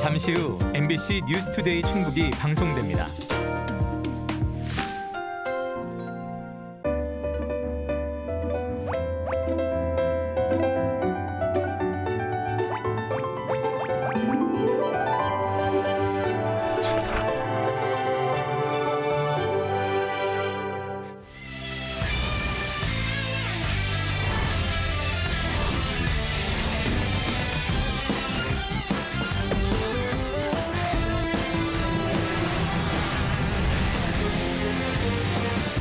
잠시 후 MBC 뉴스투데이 충북이 방송됩니다.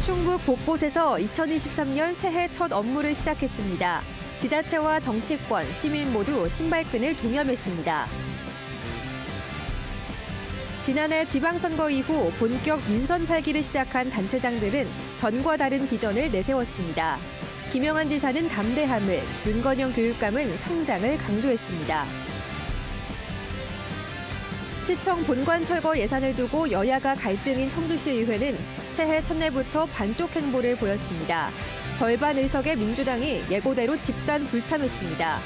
충북 곳곳에서 2023년 새해 첫 업무를 시작했습니다. 지자체와 정치권, 시민 모두 신발끈을 동염했습니다. 지난해 지방선거 이후 본격 민선 팔기를 시작한 단체장들은 전과 다른 비전을 내세웠습니다. 김영한 지사는 담대함을, 윤건영 교육감은 성장을 강조했습니다. 시청 본관 철거 예산을 두고 여야가 갈등인 청주시의회는 새해 첫날부터 반쪽 행보를 보였습니다. 절반 의석의 민주당이 예고대로 집단 불참했습니다.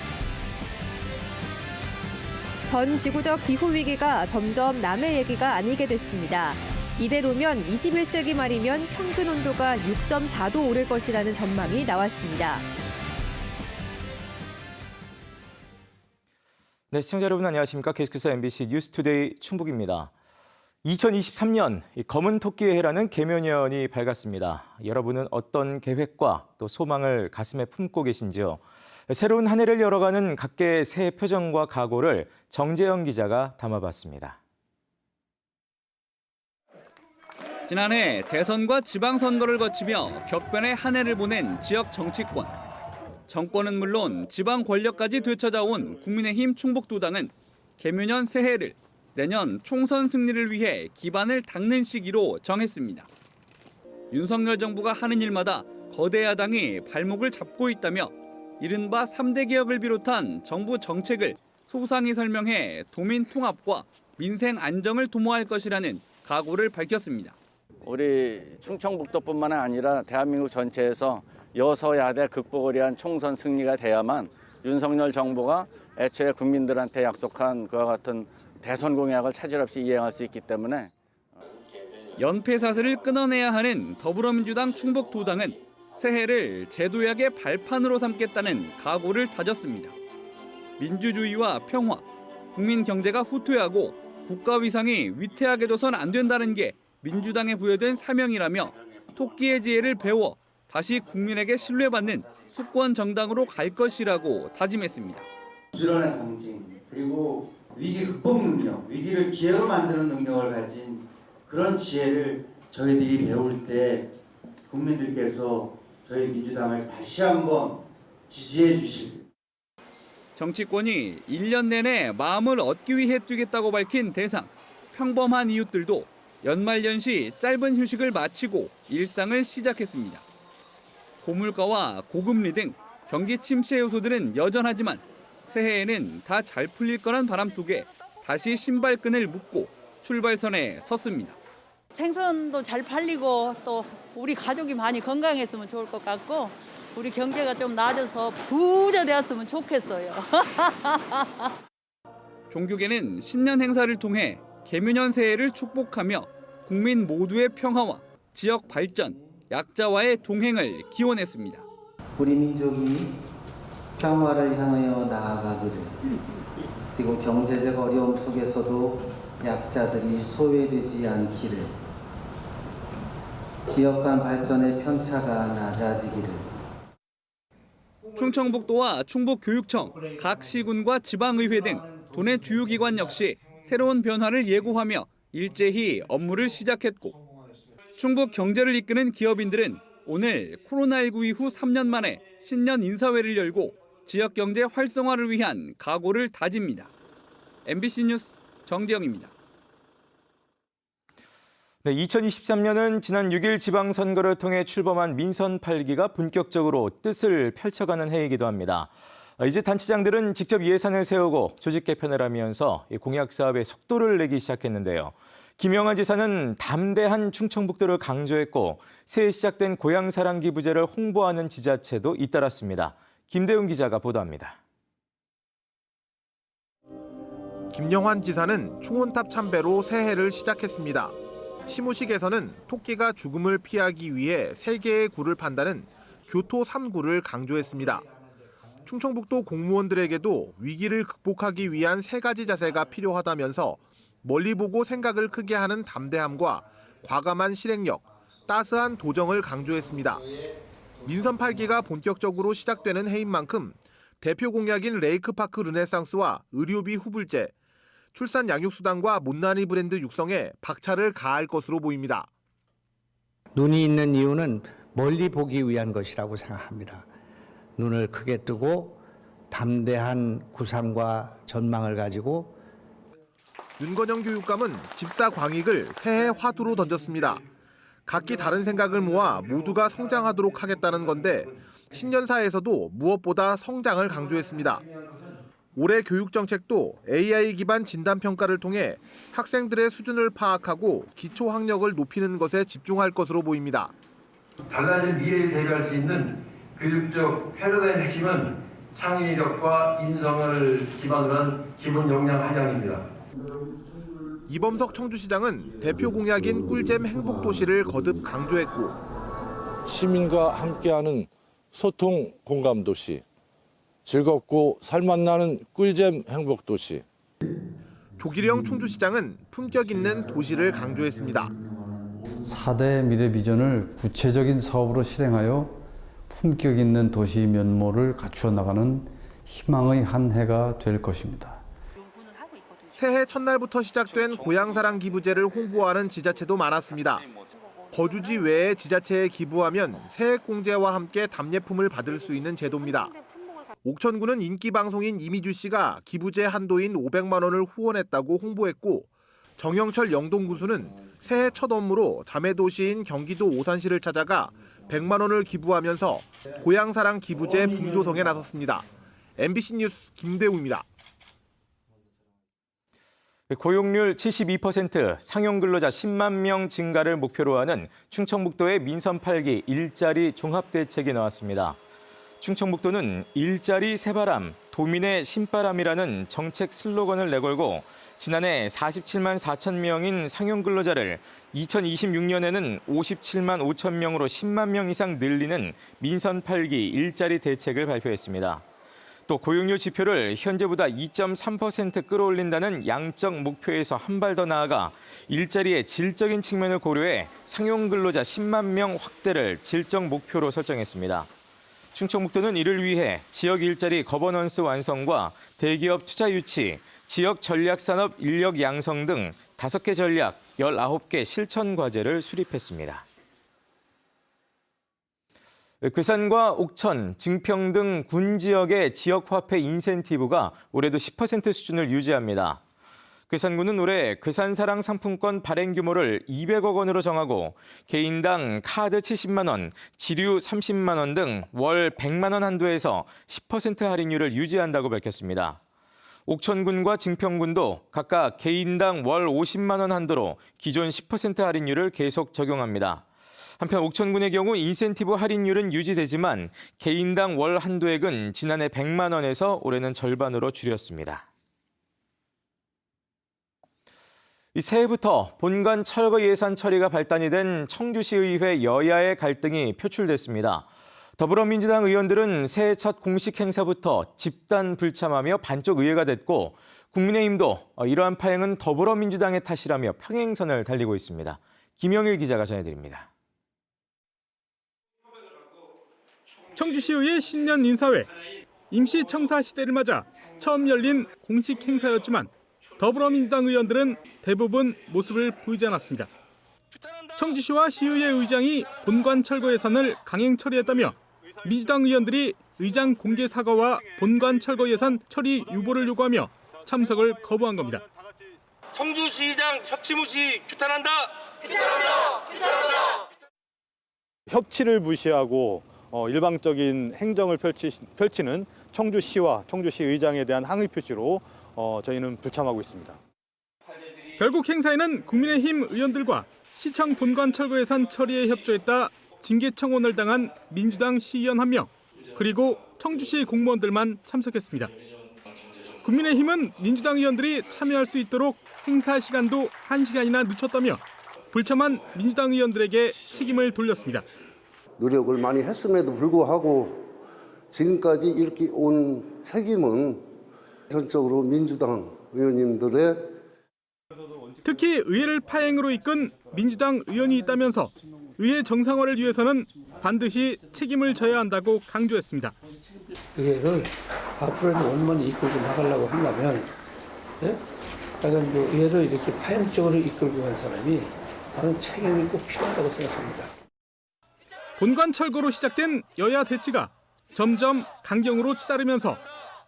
전 지구적 기후위기가 점점 남의 얘기가 아니게 됐습니다. 이대로면 21세기 말이면 평균 온도가 6.4도 오를 것이라는 전망이 나왔습니다. 네, 시청자 여러분 안녕하십니까? 계속해서 MBC 뉴스투데이 충북입니다. 2023년 검은 토끼의 해라는 개묘년이 밝았습니다. 여러분은 어떤 계획과 또 소망을 가슴에 품고 계신지요? 새로운 한 해를 열어가는 각계의 새해 표정과 각오를 정재영 기자가 담아봤습니다. 지난해 대선과 지방선거를 거치며 격변의 한 해를 보낸 지역 정치권. 정권은 물론 지방 권력까지 되찾아온 국민의힘 충북도당은 개묘년 새해를 내년 총선 승리를 위해 기반을 닦는 시기로 정했습니다. 윤석열 정부가 하는 일마다 거대 야당이 발목을 잡고 있다며 이른바 3대 개혁을 비롯한 정부 정책을 소상히 설명해 도민 통합과 민생 안정을 도모할 것이라는 각오를 밝혔습니다. 우리 충청북도뿐만 아니라 대한민국 전체에서 여서야대 극복을 위한 총선 승리가 돼야만 윤석열 정부가 애초에 국민들한테 약속한 그와 같은 대선 공약을 차질 없이 이행할 수 있기 때문에 연패 사슬을 끊어내야 하는 더불어민주당 충북도당은 새해를 제도약의 발판으로 삼겠다는 각오를 다졌습니다. 민주주의와 평화, 국민 경제가 후퇴하고 국가 위상이 위태하게 둬선 안 된다는 게 민주당에 부여된 사명이라며 토끼의 지혜를 배워 다시 국민에게 신뢰받는 수권 정당으로 갈 것이라고 다짐했습니다. 부지런의 상징, 그리고 위기 극복 능력, 위기를 기회로 만드는 능력을 가진 그런 지혜를 저희들이 배울 때 국민들께서 저희 민주당을 다시 한번 지지해 주실. 정치권이 1년 내내 마음을 얻기 위해 뛰겠다고 밝힌 대상, 평범한 이웃들도 연말연시 짧은 휴식을 마치고 일상을 시작했습니다. 고물가와 고금리 등 경기 침체 요소들은 여전하지만 새해에는 다 잘 풀릴 거란 바람 속에 다시 신발끈을 묶고 출발선에 섰습니다. 생선도 잘 팔리고 또 우리 가족이 많이 건강했으면 좋을 것 같고 우리 경제가 좀 나아져서 부자 되었으면 좋겠어요. 종교계는 신년 행사를 통해 개묘년 새해를 축복하며 국민 모두의 평화와 지역 발전, 약자와의 동행을 기원했습니다. 우리 민족이 평화를 향하여 나아가기를, 그리고 경제적 어려움 속에서도 약자들이 소외되지 않기를, 지역 간 발전의 편차가 낮아지기를. 충청북도와 충북교육청, 각 시군과 지방의회 등 도내 주요 기관 역시 새로운 변화를 예고하며 일제히 업무를 시작했고, 충북 경제를 이끄는 기업인들은 오늘 코로나19 이후 3년 만에 신년 인사회를 열고 지역 경제 활성화를 위한 각오를 다집니다. MBC 뉴스 정재영입니다. 네, 2023년은 지난 6일 지방선거를 통해 출범한 민선 8기가 본격적으로 뜻을 펼쳐가는 해이기도 합니다. 이제 단체장들은 직접 예산을 세우고 조직 개편을 하면서 공약 사업에 속도를 내기 시작했는데요. 김영한 지사는 담대한 충청북도를 강조했고 새해 시작된 고향사랑 기부제를 홍보하는 지자체도 잇따랐습니다. 김대웅 기자가 보도합니다. 김영환 지사는 충원탑 참배로 새해를 시작했습니다. 시무식에서는 토끼가 죽음을 피하기 위해 3개의 굴을 판다는 교토 3구를 강조했습니다. 충청북도 공무원들에게도 위기를 극복하기 위한 3가지 자세가 필요하다면서 멀리 보고 생각을 크게 하는 담대함과 과감한 실행력, 따스한 도정을 강조했습니다. 민선 8기가 본격적으로 시작되는 해인 만큼 대표 공약인 레이크파크 르네상스와 의료비 후불제, 출산 양육수당과 못난이 브랜드 육성에 박차를 가할 것으로 보입니다. 눈이 있는 이유는 멀리 보기 위한 것이라고 생각합니다. 눈을 크게 뜨고 담대한 구상과 전망을 가지고 윤건영 교육감은 집사 광익을 새해 화두로 던졌습니다. 각기 다른 생각을 모아 모두가 성장하도록 하겠다는 건데 신년사에서도 무엇보다 성장을 강조했습니다. 올해 교육정책도 AI 기반 진단평가를 통해 학생들의 수준을 파악하고 기초학력을 높이는 것에 집중할 것으로 보입니다. 달라진 미래를 대비할 수 있는 교육적 패러다임의 핵심은 창의력과 인성을 기반으로 한 기본 역량 함양입니다. 이범석 청주시장은 대표 공약인 꿀잼 행복도시를 거듭 강조했고 시민과 함께하는 소통 공감도시, 즐겁고 살맛나는 꿀잼 행복도시. 조기령 충주시장은 품격 있는 도시를 강조했습니다. 4대 미래 비전을 구체적인 사업으로 실행하여 품격 있는 도시 면모를 갖추어 나가는 희망의 한 해가 될 것입니다. 새해 첫날부터 시작된 고향사랑 기부제를 홍보하는 지자체도 많았습니다. 거주지 외에 지자체에 기부하면 세액공제와 함께 답례품을 받을 수 있는 제도입니다. 옥천구는 인기 방송인 이미주 씨가 기부제 한도인 500만 원을 후원했다고 홍보했고 정영철 영동군수는 새해 첫 업무로 자매도시인 경기도 오산시를 찾아가 100만 원을 기부하면서 고향사랑 기부제 붕조성에 나섰습니다. MBC 뉴스 김대우입니다. 고용률 72%, 상용근로자 10만 명 증가를 목표로 하는 충청북도의 민선 8기 일자리 종합대책이 나왔습니다. 충청북도는 일자리 새바람, 도민의 신바람이라는 정책 슬로건을 내걸고 지난해 47만 4천 명인 상용근로자를 2026년에는 57만 5천 명으로 10만 명 이상 늘리는 민선 8기 일자리 대책을 발표했습니다. 또 고용률 지표를 현재보다 2.3% 끌어올린다는 양적 목표에서 한 발 더 나아가 일자리의 질적인 측면을 고려해 상용근로자 10만 명 확대를 질적 목표로 설정했습니다. 충청북도는 이를 위해 지역 일자리 거버넌스 완성과 대기업 투자 유치, 지역 전략산업 인력 양성 등 5개 전략, 19개 실천 과제를 수립했습니다. 괴산과 옥천, 증평 등 군 지역의 지역화폐 인센티브가 올해도 10% 수준을 유지합니다. 괴산군은 올해 괴산사랑 상품권 발행 규모를 200억 원으로 정하고 개인당 카드 70만 원, 지류 30만 원 등 월 100만 원 한도에서 10% 할인율을 유지한다고 밝혔습니다. 옥천군과 증평군도 각각 개인당 월 50만 원 한도로 기존 10% 할인율을 계속 적용합니다. 한편 옥천군의 경우 인센티브 할인율은 유지되지만 개인당 월 한도액은 지난해 100만 원에서 올해는 절반으로 줄였습니다. 새해부터 본관 철거 예산 처리가 발단이 된 청주시의회 여야의 갈등이 표출됐습니다. 더불어민주당 의원들은 새해 첫 공식 행사부터 집단 불참하며 반쪽 의회가 됐고 국민의힘도 이러한 파행은 더불어민주당의 탓이라며 평행선을 달리고 있습니다. 김영일 기자가 전해드립니다. 청주시의회 신년 인사회, 임시청사 시대를 맞아 처음 열린 공식 행사였지만 더불어민주당 의원들은 대부분 모습을 보이지 않았습니다. 청주시와 시의회 의장이 본관 철거 예산을 강행 처리했다며 민주당 의원들이 의장 공개 사과와 본관 철거 예산 처리 유보를 요구하며 참석을 거부한 겁니다. 청주시의장 협치무시 규탄한다! 협치를 무시하고 일방적인 행정을 펼치는 청주시와 청주시 의장에 대한 항의 표시로 저희는 불참하고 있습니다. 결국 행사에는 국민의힘 의원들과 시청 본관 철거 예산 처리에 협조했다 징계청원을 당한 민주당 시의원 1명, 그리고 청주시 공무원들만 참석했습니다. 국민의힘은 민주당 의원들이 참여할 수 있도록 행사 시간도 1시간이나 늦췄다며 불참한 민주당 의원들에게 책임을 돌렸습니다. 노력을 많이 했음에도 불구하고 지금까지 이렇게 온 책임은 전적으로 민주당 의원님들의 특히 의회를 파행으로 이끈 민주당 의원이 있다면서 의회 정상화를 위해서는 반드시 책임을 져야 한다고 강조했습니다. 의회를 앞으로는 원만히 이끌고 나가려고 하려면 약간 의회를 이렇게 파행적으로 이끌고 간 사람이 나는 책임이 꼭 필요하다고 생각합니다. 본관 철거로 시작된 여야 대치가 점점 강경으로 치달으면서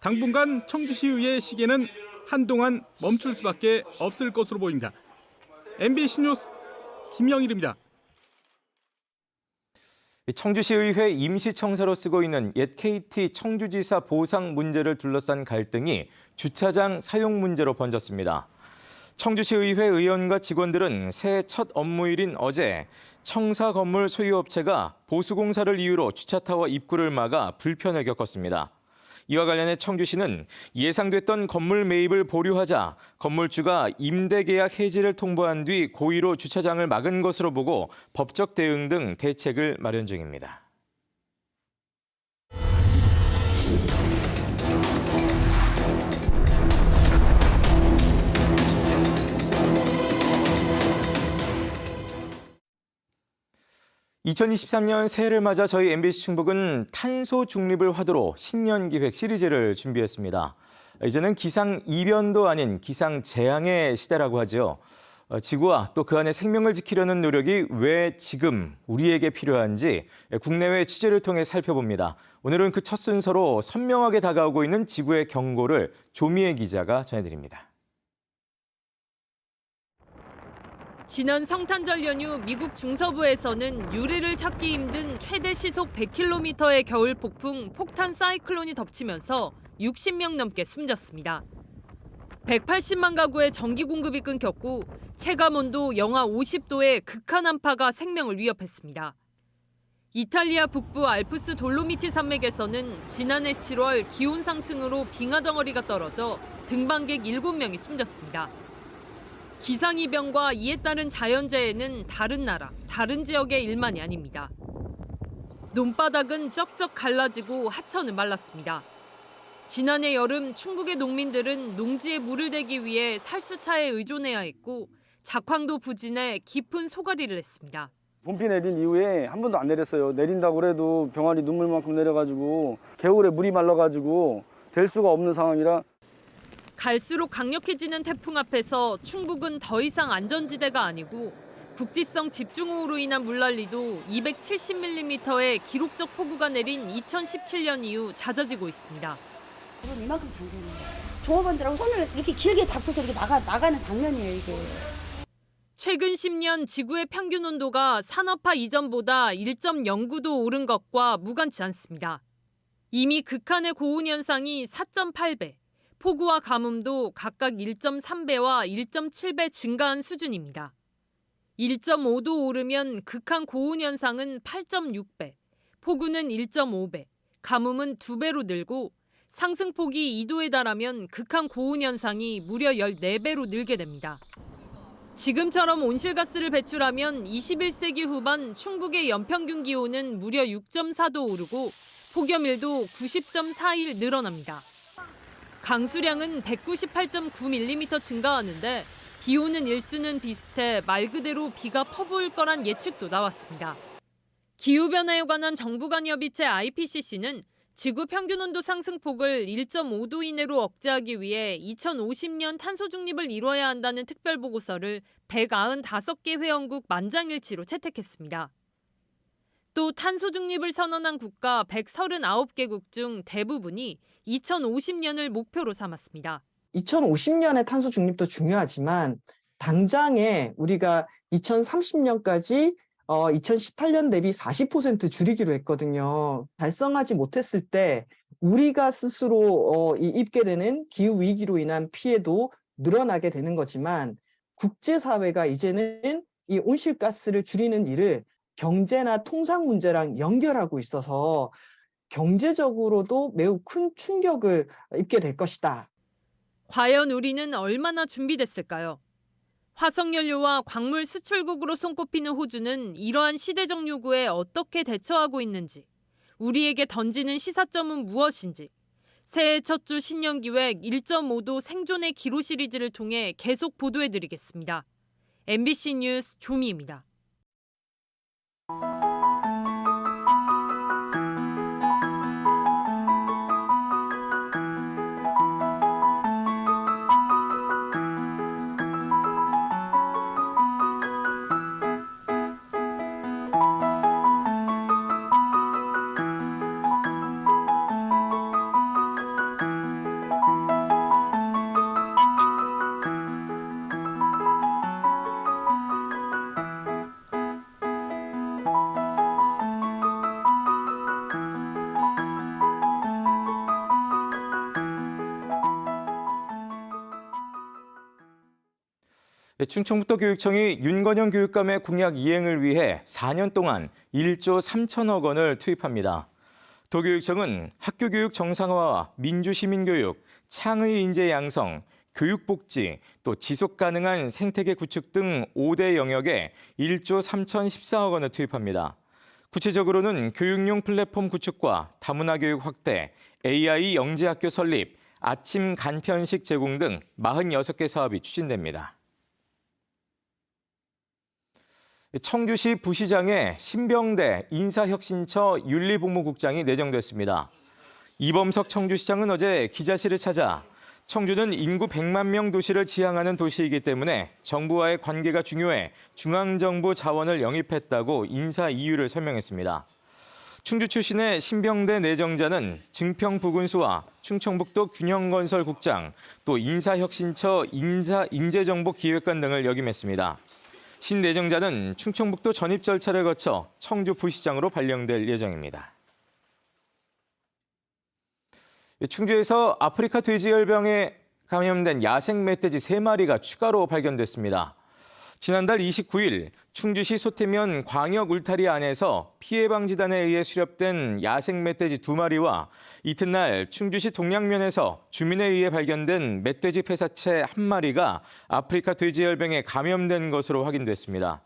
당분간 청주시의회 시계는 한동안 멈출 수밖에 없을 것으로 보입니다. MBC 뉴스 김영일입니다. 청주시의회 임시청사로 쓰고 있는 옛 KT 청주지사 보상 문제를 둘러싼 갈등이 주차장 사용 문제로 번졌습니다. 청주시의회 의원과 직원들은 새해 첫 업무일인 어제 청사 건물 소유업체가 보수공사를 이유로 주차타워 입구를 막아 불편을 겪었습니다. 이와 관련해 청주시는 예상됐던 건물 매입을 보류하자 건물주가 임대계약 해지를 통보한 뒤 고의로 주차장을 막은 것으로 보고 법적 대응 등 대책을 마련 중입니다. (2023년) 새해를 맞아 저희 MBC 충북은 탄소 중립을 화두로 신년기획 시리즈를 준비했습니다. 이제는 기상 이변도 아닌 기상 재앙의 시대라고 하죠. 지구와 또 그 안에 생명을 지키려는 노력이 왜 지금 우리에게 필요한지 국내외 취재를 통해 살펴봅니다. 오늘은 그 첫 순서로 선명하게 다가오고 있는 지구의 경고를 조미애 기자가 전해드립니다. 지난 성탄절 연휴 미국 중서부에서는 유례를 찾기 힘든 최대 시속 100km의 겨울 폭풍 폭탄 사이클론이 덮치면서 60명 넘게 숨졌습니다. 180만 가구의 전기 공급이 끊겼고 체감온도 영하 50도의 극한 한파가 생명을 위협했습니다. 이탈리아 북부 알프스 돌로미티 산맥에서는 지난해 7월 기온 상승으로 빙하 덩어리가 떨어져 등반객 7명이 숨졌습니다. 기상이변과 이에 따른 자연재해는 다른 나라, 다른 지역의 일만이 아닙니다. 논바닥은 쩍쩍 갈라지고 하천은 말랐습니다. 지난해 여름 충북의 농민들은 농지에 물을 대기 위해 살수차에 의존해야 했고 작황도 부진해 깊은 소가리를 했습니다. 봄비 내린 이후에 한 번도 안 내렸어요. 내린다고 해도 병아리 눈물만큼 내려가지고 겨울에 물이 말라가지고 될 수가 없는 상황이라. 갈수록 강력해지는 태풍 앞에서 충북은 더 이상 안전지대가 아니고 국지성 집중호우로 인한 물난리도 270mm의 기록적 폭우가 내린 2017년 이후 잦아지고 있습니다. 물은 이만큼 장전이에요. 종업원들하고 손을 이렇게 길게 잡고서 이렇게 나가는 장면이에요, 이게. 최근 10년 지구의 평균 온도가 산업화 이전보다 1.09도 오른 것과 무관치 않습니다. 이미 극한의 고온 현상이 4.8배, 폭우와 가뭄도 각각 1.3배와 1.7배 증가한 수준입니다. 1.5도 오르면 극한 고온 현상은 8.6배, 폭우는 1.5배, 가뭄은 2배로 늘고 상승폭이 2도에 달하면 극한 고온 현상이 무려 14배로 늘게 됩니다. 지금처럼 온실가스를 배출하면 21세기 후반 충북의 연평균 기온은 무려 6.4도 오르고 폭염일도 90.4일 늘어납니다. 강수량은 198.9mm 증가하는데 기온은 일수는 비슷해 말 그대로 비가 퍼부을 거란 예측도 나왔습니다. 기후변화에 관한 정부 간 협의체 IPCC는 지구 평균 온도 상승폭을 1.5도 이내로 억제하기 위해 2050년 탄소 중립을 이뤄야 한다는 특별보고서를 195개 회원국 만장일치로 채택했습니다. 또 탄소 중립을 선언한 국가 139개국 중 대부분이 2050년을 목표로 삼았습니다. 2050년의 탄소 중립도 중요하지만 당장에 우리가 2030년까지 2018년 대비 40% 줄이기로 했거든요. 달성하지 못했을 때 우리가 스스로 입게 되는 기후 위기로 인한 피해도 늘어나게 되는 거지만 국제사회가 이제는 이 온실가스를 줄이는 일을 경제나 통상 문제랑 연결하고 있어서 경제적으로도 매우 큰 충격을 입게 될 것이다. 과연 우리는 얼마나 준비됐을까요? 화석연료와 광물 수출국으로 손꼽히는 호주는 이러한 시대적 요구에 어떻게 대처하고 있는지, 우리에게 던지는 시사점은 무엇인지, 새해 첫 주 신년기획 1.5도 생존의 기로 시리즈를 통해 계속 보도해드리겠습니다. MBC 뉴스 조미입니다. 충청북도 교육청이 윤건영 교육감의 공약 이행을 위해 4년 동안 1조 3천억 원을 투입합니다. 도교육청은 학교교육 정상화와 민주시민교육, 창의 인재 양성, 교육복지, 또 지속가능한 생태계 구축 등 5대 영역에 1조 3,014억 원을 투입합니다. 구체적으로는 교육용 플랫폼 구축과 다문화 교육 확대, AI 영재학교 설립, 아침 간편식 제공 등 46개 사업이 추진됩니다. 청주시 부시장에 신병대 인사혁신처 윤리복무국장이 내정됐습니다. 이범석 청주시장은 어제 기자실을 찾아 청주는 인구 100만 명 도시를 지향하는 도시이기 때문에 정부와의 관계가 중요해 중앙정부 자원을 영입했다고 인사 이유를 설명했습니다. 충주 출신의 신병대 내정자는 증평부군수와 충청북도 균형건설국장, 또 인사혁신처 인재정보기획관 등을 역임했습니다. 신 내정자는 충청북도 전입 절차를 거쳐 청주 부시장으로 발령될 예정입니다. 충주에서 아프리카 돼지열병에 감염된 야생 멧돼지 3마리가 추가로 발견됐습니다. 지난달 29일 충주시 소태면 광역 울타리 안에서 피해방지단에 의해 수렵된 야생 멧돼지 2마리와 이튿날 충주시 동양면에서 주민에 의해 발견된 멧돼지 폐사체 1마리가 아프리카 돼지열병에 감염된 것으로 확인됐습니다.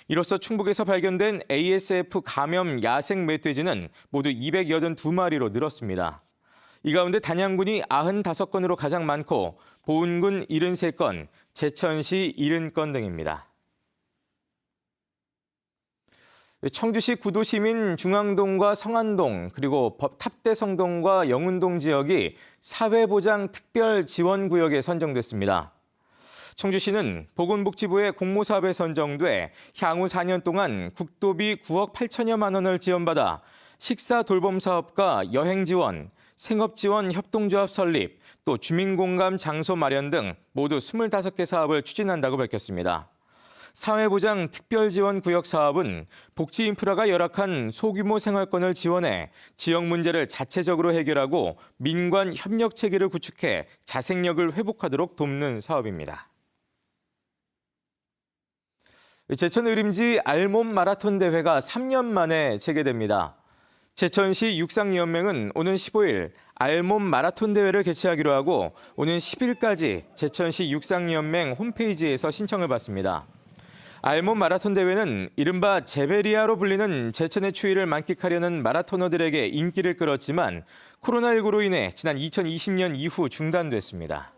이로써 충북에서 발견된 ASF 감염 야생 멧돼지는 모두 282마리로 늘었습니다. 이 가운데 단양군이 95건으로 가장 많고 보은군 73건, 제천시 70건 등입니다. 청주시 구도시민 중앙동과 성안동 그리고 탑대성동과 영운동 지역이 사회보장 특별지원구역에 선정됐습니다. 청주시는 보건복지부의 공모사업에 선정돼 향후 4년 동안 국도비 9억 8천여만 원을 지원받아 식사 돌봄 사업과 여행 지원, 생업 지원 협동조합 설립, 또 주민공감 장소 마련 등 모두 25개 사업을 추진한다고 밝혔습니다. 사회보장 특별지원구역 사업은 복지 인프라가 열악한 소규모 생활권을 지원해 지역 문제를 자체적으로 해결하고 민관 협력 체계를 구축해 자생력을 회복하도록 돕는 사업입니다. 제천 의림지 알몸 마라톤 대회가 3년 만에 재개됩니다. 제천시 육상연맹은 오는 15일 알몸 마라톤 대회를 개최하기로 하고 오는 10일까지 제천시 육상연맹 홈페이지에서 신청을 받습니다. 알몸 마라톤 대회는 이른바 제베리아로 불리는 제천의 추위를 만끽하려는 마라토너들에게 인기를 끌었지만 코로나19로 인해 지난 2020년 이후 중단됐습니다.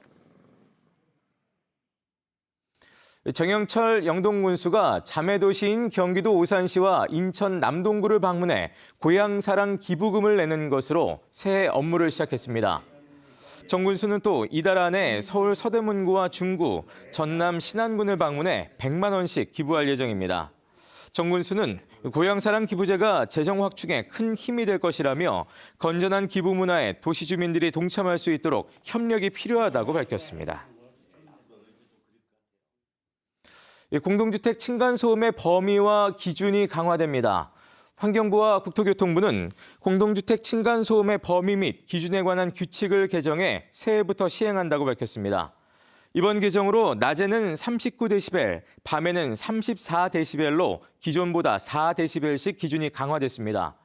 정영철 영동군수가 자매도시인 경기도 오산시와 인천 남동구를 방문해 고향사랑 기부금을 내는 것으로 새해 업무를 시작했습니다. 정 군수는 또 이달 안에 서울 서대문구와 중구, 전남 신안군을 방문해 100만 원씩 기부할 예정입니다. 정 군수는 고향사랑 기부제가 재정 확충에 큰 힘이 될 것이라며 건전한 기부 문화에 도시 주민들이 동참할 수 있도록 협력이 필요하다고 밝혔습니다. 공동주택 층간소음의 범위와 기준이 강화됩니다. 환경부와 국토교통부는 공동주택 층간소음의 범위 및 기준에 관한 규칙을 개정해 새해부터 시행한다고 밝혔습니다. 이번 개정으로 낮에는 39데시벨, 밤에는 34데시벨로 기존보다 4데시벨씩 기준이 강화됐습니다.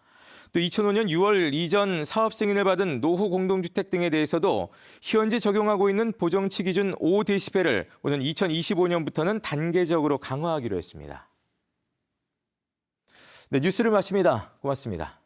또 2005년 6월 이전 사업 승인을 받은 노후 공동주택 등에 대해서도 현재 적용하고 있는 보정치 기준 5dB를 오는 2025년부터는 단계적으로 강화하기로 했습니다. 네, 뉴스를 마칩니다. 고맙습니다.